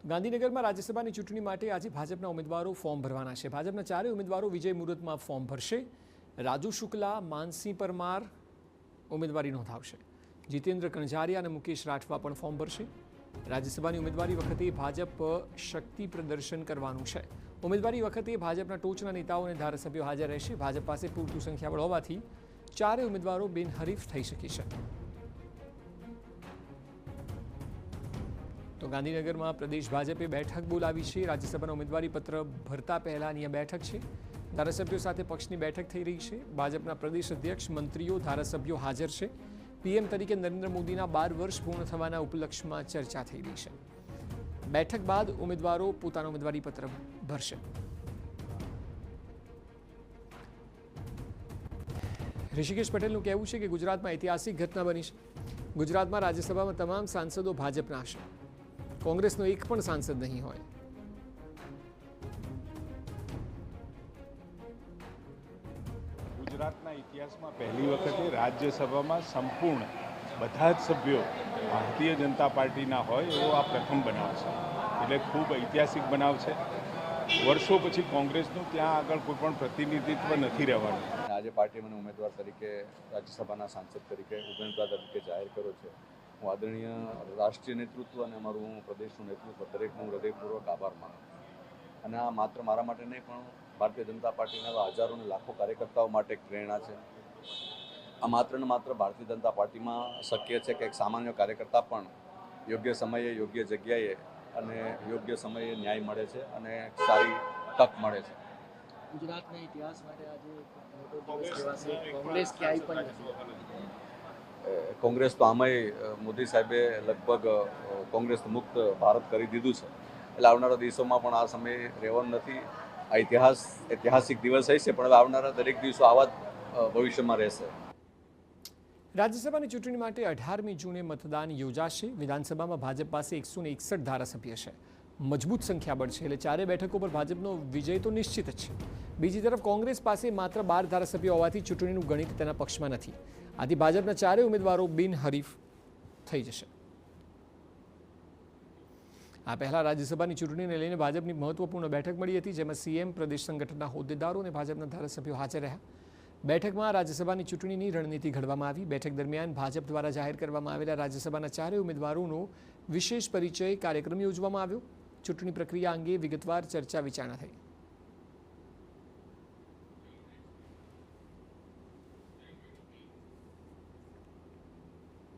ગાંધીનગરમાં રાજ્યસભાની ચૂંટણી માટે આજે ભાજપના ઉમેદવારો ફોર્મ ભરવાના છે। ભાજપના ચારેય ઉમેદવારો વિજય મુહૂર્તમાં ફોર્મ ભરશે। રાજુ શુક્લા, માનસી પરમાર ઉમેદવારી નોંધાવશે। જીતેન્દ્ર કણઝારિયા અને મુકેશ રાઠવા પણ ફોર્મ ભરશે। રાજ્યસભાની ઉમેદવારી વખતે ભાજપ શક્તિ પ્રદર્શન કરવાનું છે। ઉમેદવારી વખતે ભાજપના ટોચના નેતાઓ અને ધારાસભ્યો હાજર રહેશે। ભાજપ પાસે પૂરતું સંખ્યાબળ હોવાથી ચારેય ઉમેદવારો બિનહરીફ થઈ શકે છે। તો ગાંધીનગરમાં પ્રદેશ ભાજપે બેઠક બોલાવી છે। રાજ્યસભાના ઉમેદવારી પત્ર ભરતા પહેલાની આ બેઠક છે। ધારાસભ્યો સાથે પક્ષની બેઠક થઈ રહી છે। ભાજપના પ્રદેશ અધ્યક્ષ, મંત્રીઓ, ધારાસભ્યો હાજર છે। પીએમ તરીકે નરેન્દ્ર મોદીના 12 વર્ષ પૂર્ણ થવાના ઉપલક્ષમાં ચર્ચા થઈ રહી છે। બેઠક બાદ ઉમેદવારો પોતાનું ઉમેદવારી પત્ર ભરશે। ઋષિકેશ પટેલનું કહેવું છે કે ગુજરાતમાં ઐતિહાસિક ઘટના બની છે। ગુજરાતમાં રાજ્યસભામાં તમામ સાંસદો ભાજપના હશે। કોંગ્રેસનો એક પણ સાંસદ નહીં હોય। ગુજરાતના ઇતિહાસમાં પહેલી વખતે રાજ્યસભામાં સંપૂર્ણ બધા જ સભ્યો ભારતીય જનતા પાર્ટીના હોય એવો આ પ્રથમ બનાવ છે। એટલે ખૂબ ઐતિહાસિક બનાવ છે। વર્ષો પછી કોંગ્રેસનું ત્યાં આગળ કોઈ પણ પ્રતિનિધિત્વ નથી રહેવાનું। આજે પાર્ટી મને ઉમેદવાર તરીકે રાજ્યસભાના સાંસદ તરીકે ઉમેદવાર તરીકે જાહેર કર્યો છે। હું આદરણીય રાષ્ટ્રીય નેતૃત્વ અને અમારું પ્રદેશનું નેતૃત્વ દરેકનું હૃદયપૂર્વક આભાર માનું છું। અને આ માત્ર મારા માટે નહીં પણ ભારતીય જનતા પાર્ટીના હજારો અને લાખો કાર્યકર્તાઓ માટે એક પ્રેરણા છે। આ માત્ર ને માત્ર ભારતીય જનતા પાર્ટીમાં શક્ય છે કે એક સામાન્ય કાર્યકર્તા પણ યોગ્ય સમયે યોગ્ય જગ્યાએ અને યોગ્ય સમયે ન્યાય મળે છે અને સારી તક મળે છે। ગુજરાતના ઇતિહાસ માટે આજે મોટો દિવસ કહેવાશે। કોંગ્રેસ ક્યાંય પણ નથી। કોંગ્રેસ તો આમાંય મોદી સાહેબે લગભગ કોંગ્રેસ મુક્ત ભારત કરી દીધું છે। એટલે આવનારા દિવસોમાં પણ આ સમય રહેવાનો નથી। આ ઐતિહાસિક દિવસ હશે પણ હવે આવનારા દરેક દિવસો આવા જ ભવિષ્યમાં રહેશે। રાજ્યસભાની ચૂંટણી માટે 18મી જૂને મતદાન યોજાશે। વિધાનસભામાં ભાજપ પાસે 161 ધારાસભ્ય છે। મજબૂત સંખ્યાબળ છે એટલે ચારે બેઠકો પર ભાજપનો વિજય તો નિશ્ચિત જ છે। બીજી તરફ કોંગ્રેસ પાસે માત્ર 12 ધારાસભ્યો હોવાથી ચૂંટણીનું ગણિત તેના પક્ષમાં નથી। આથી ભાજપના ચારેય ઉમેદવારો બિનહરીફ થઈ જશે। આ પહેલા રાજ્યસભાની ચૂંટણીને લઈને ભાજપની મહત્વપૂર્ણ બેઠક મળી હતી, જેમાં સીએમ, પ્રદેશ સંગઠનના હોદ્દેદારો અને ભાજપના ધારાસભ્યો હાજર રહ્યા। બેઠકમાં રાજ્યસભાની ચૂંટણીની રણનીતિ ઘડવામાં આવી। બેઠક દરમિયાન ભાજપ દ્વારા જાહેર કરવામાં આવેલા રાજ્યસભાના ચારેય ઉમેદવારોનો વિશેષ પરિચય કાર્યક્રમ યોજવામાં આવ્યો। ચૂંટણી પ્રક્રિયા અંગે વિગતવાર ચર્ચા વિચારણા થઈ।